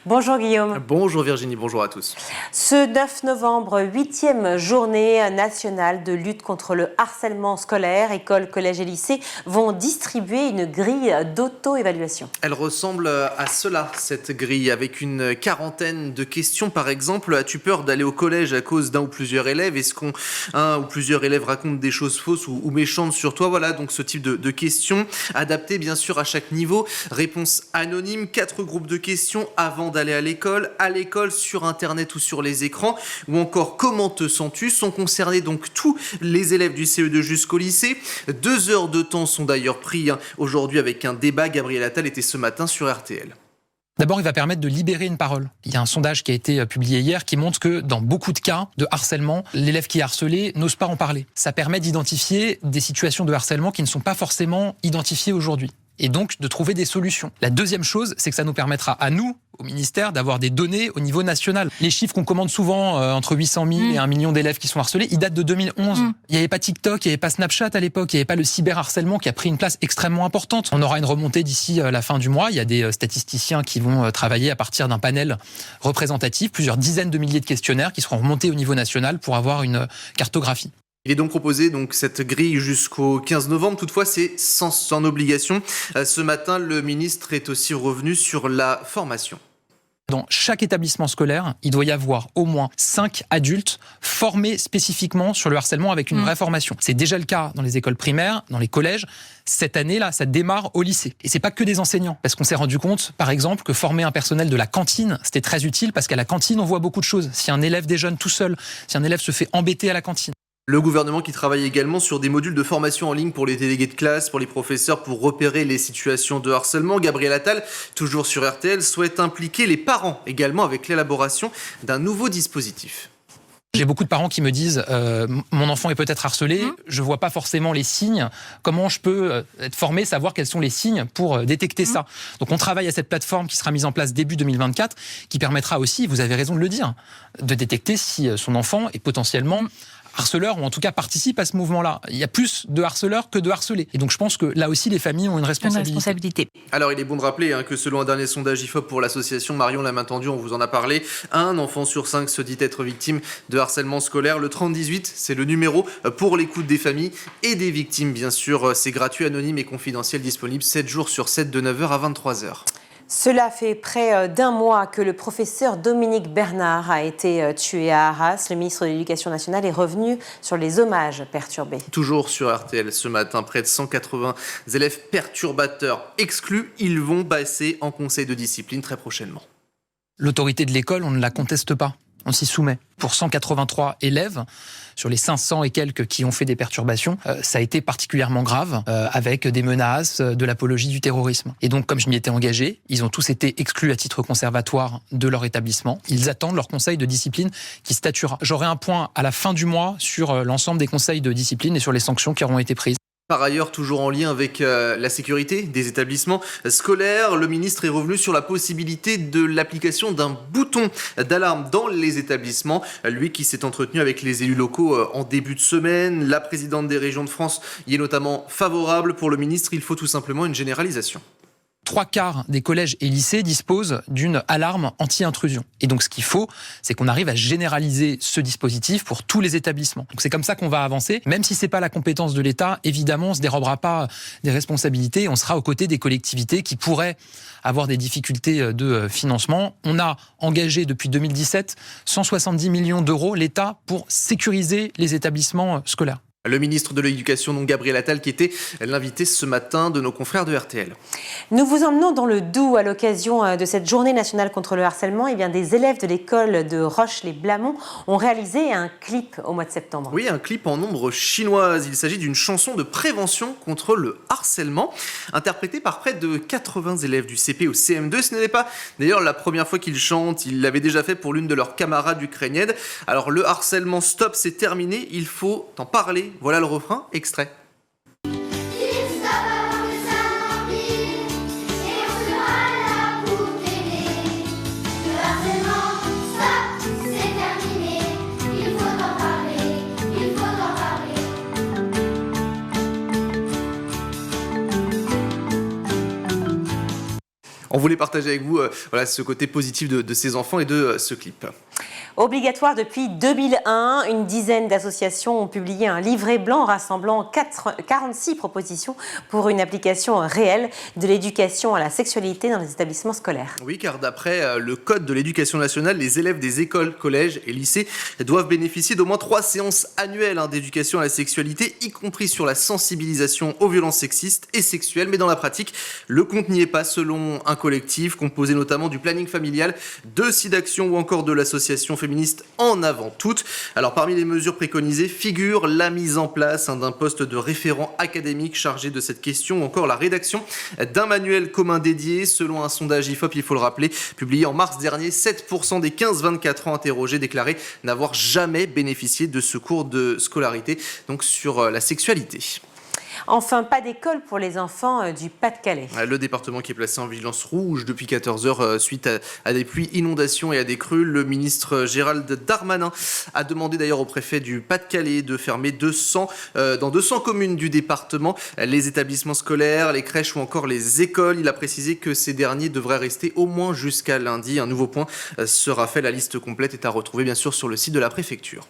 Bonjour Guillaume. Bonjour Virginie, bonjour à tous. Ce 9 novembre, 8e journée nationale de lutte contre le harcèlement scolaire. Écoles, collèges et lycées vont distribuer une grille d'auto-évaluation. Elle ressemble à cela, cette grille, avec une quarantaine de questions. Par exemple, as-tu peur d'aller au collège à cause d'un ou plusieurs élèves? Est-ce qu'un ou plusieurs élèves racontent des choses fausses ou méchantes sur toi? Voilà, donc ce type de questions, adaptées bien sûr à chaque niveau. Réponse anonyme, 4 groupes de questions avant d'aller à l'école, sur internet ou sur les écrans, ou encore comment te sens-tu? Sont concernés donc tous les élèves du CE2 jusqu'au lycée. 2 heures de temps sont d'ailleurs pris aujourd'hui avec un débat. Gabriel Attal était ce matin sur RTL. D'abord, il va permettre de libérer une parole. Il y a un sondage qui a été publié hier qui montre que dans beaucoup de cas de harcèlement, l'élève qui est harcelé n'ose pas en parler. Ça permet d'identifier des situations de harcèlement qui ne sont pas forcément identifiées aujourd'hui. Et donc de trouver des solutions. La deuxième chose, c'est que ça nous permettra à nous, au ministère, d'avoir des données au niveau national. Les chiffres qu'on commande souvent, entre 800 000 et 1 million d'élèves qui sont harcelés, ils datent de 2011. Il n'y avait pas TikTok, il n'y avait pas Snapchat à l'époque, il n'y avait pas le cyberharcèlement qui a pris une place extrêmement importante. On aura une remontée d'ici la fin du mois. Il y a des statisticiens qui vont travailler à partir d'un panel représentatif, plusieurs dizaines de milliers de questionnaires qui seront remontés au niveau national pour avoir une cartographie. Il est donc proposé cette grille jusqu'au 15 novembre. Toutefois, c'est sans obligation. Ce matin, le ministre est aussi revenu sur la formation. Dans chaque établissement scolaire, il doit y avoir au moins 5 adultes formés spécifiquement sur le harcèlement avec une vraie formation. C'est déjà le cas dans les écoles primaires, dans les collèges. Cette année-là, ça démarre au lycée. Et c'est pas que des enseignants. Parce qu'on s'est rendu compte, par exemple, que former un personnel de la cantine, c'était très utile parce qu'à la cantine, on voit beaucoup de choses. Si un élève déjeune tout seul, si un élève se fait embêter à la cantine. Le gouvernement qui travaille également sur des modules de formation en ligne pour les délégués de classe, pour les professeurs, pour repérer les situations de harcèlement. Gabriel Attal, toujours sur RTL, souhaite impliquer les parents également avec l'élaboration d'un nouveau dispositif. J'ai beaucoup de parents qui me disent mon enfant est peut-être harcelé, je vois pas forcément les signes. Comment je peux être formé, savoir quels sont les signes pour détecter ça? Donc on travaille à cette plateforme qui sera mise en place début 2024, qui permettra aussi, vous avez raison de le dire, de détecter si son enfant est potentiellement harceleur ou en tout cas participe à ce mouvement-là. Il y a plus de harceleurs que de harcelés. Et donc je pense que là aussi les familles ont une responsabilité. Alors il est bon de rappeler que selon un dernier sondage IFOP pour l'association Marion l'a main tendue, on vous en a parlé, un enfant sur 5 se dit être victime de harcèlement scolaire. Le 3018, c'est le numéro pour l'écoute des familles et des victimes. Bien sûr, c'est gratuit, anonyme et confidentiel, disponible 7 jours sur 7 de 9h à 23h. Cela fait près d'un mois que le professeur Dominique Bernard a été tué à Arras. Le ministre de l'Éducation nationale est revenu sur les hommages perturbés. Toujours sur RTL ce matin, près de 180 élèves perturbateurs exclus. Ils vont passer en conseil de discipline très prochainement. L'autorité de l'école, on ne la conteste pas. On s'y soumet. Pour 183 élèves, sur les 500 et quelques qui ont fait des perturbations, ça a été particulièrement grave, avec des menaces, de l'apologie du terrorisme. Et donc, comme je m'y étais engagé, ils ont tous été exclus à titre conservatoire de leur établissement. Ils attendent leur conseil de discipline qui statuera. J'aurai un point à la fin du mois sur l'ensemble des conseils de discipline et sur les sanctions qui auront été prises. Par ailleurs, toujours en lien avec la sécurité des établissements scolaires, le ministre est revenu sur la possibilité de l'application d'un bouton d'alarme dans les établissements. Lui qui s'est entretenu avec les élus locaux en début de semaine, la présidente des régions de France y est notamment favorable. Pour le ministre, il faut tout simplement une généralisation. 3/4 des collèges et lycées disposent d'une alarme anti-intrusion. Et donc ce qu'il faut, c'est qu'on arrive à généraliser ce dispositif pour tous les établissements. Donc c'est comme ça qu'on va avancer. Même si c'est pas la compétence de l'État, évidemment, on se dérobera pas des responsabilités. On sera aux côtés des collectivités qui pourraient avoir des difficultés de financement. On a engagé depuis 2017 170 millions d'euros l'État pour sécuriser les établissements scolaires. Le ministre de l'Éducation, donc Gabriel Attal, qui était l'invité ce matin de nos confrères de RTL. Nous vous emmenons dans le Doubs à l'occasion de cette journée nationale contre le harcèlement. Eh bien, des élèves de l'école de Roche-les-Blamont ont réalisé un clip au mois de septembre. Oui, un clip en ombre chinoise. Il s'agit d'une chanson de prévention contre le harcèlement, interprétée par près de 80 élèves du CP au CM2. Ce n'était pas d'ailleurs la première fois qu'ils chantent. Ils l'avaient déjà fait pour l'une de leurs camarades ukrainiennes. Alors le harcèlement, stop, c'est terminé. Il faut en parler. Voilà le refrain, extrait. On voulait partager avec vous voilà, ce côté positif de ces enfants et de ce clip. Obligatoire depuis 2001, une dizaine d'associations ont publié un livret blanc rassemblant 46 propositions pour une application réelle de l'éducation à la sexualité dans les établissements scolaires. Oui, car d'après le Code de l'éducation nationale, les élèves des écoles, collèges et lycées doivent bénéficier d'au moins 3 séances annuelles d'éducation à la sexualité, y compris sur la sensibilisation aux violences sexistes et sexuelles. Mais dans la pratique, le compte n'y est pas selon un collectif composé notamment du planning familial, de SIDAction ou encore de l'association féministe En Avant Toutes. Alors parmi les mesures préconisées figure la mise en place d'un poste de référent académique chargé de cette question ou encore la rédaction d'un manuel commun dédié. Selon un sondage IFOP, il faut le rappeler, publié en mars dernier, 7% des 15-24 ans interrogés déclaraient n'avoir jamais bénéficié de ce cours de scolarité donc sur la sexualité. Enfin, pas d'école pour les enfants du Pas-de-Calais. Le département qui est placé en vigilance rouge depuis 14 heures suite à des pluies, inondations et à des crues. Le ministre Gérald Darmanin a demandé d'ailleurs au préfet du Pas-de-Calais de fermer dans 200 communes du département les établissements scolaires, les crèches ou encore les écoles. Il a précisé que ces derniers devraient rester au moins jusqu'à lundi. Un nouveau point sera fait. La liste complète est à retrouver bien sûr sur le site de la préfecture.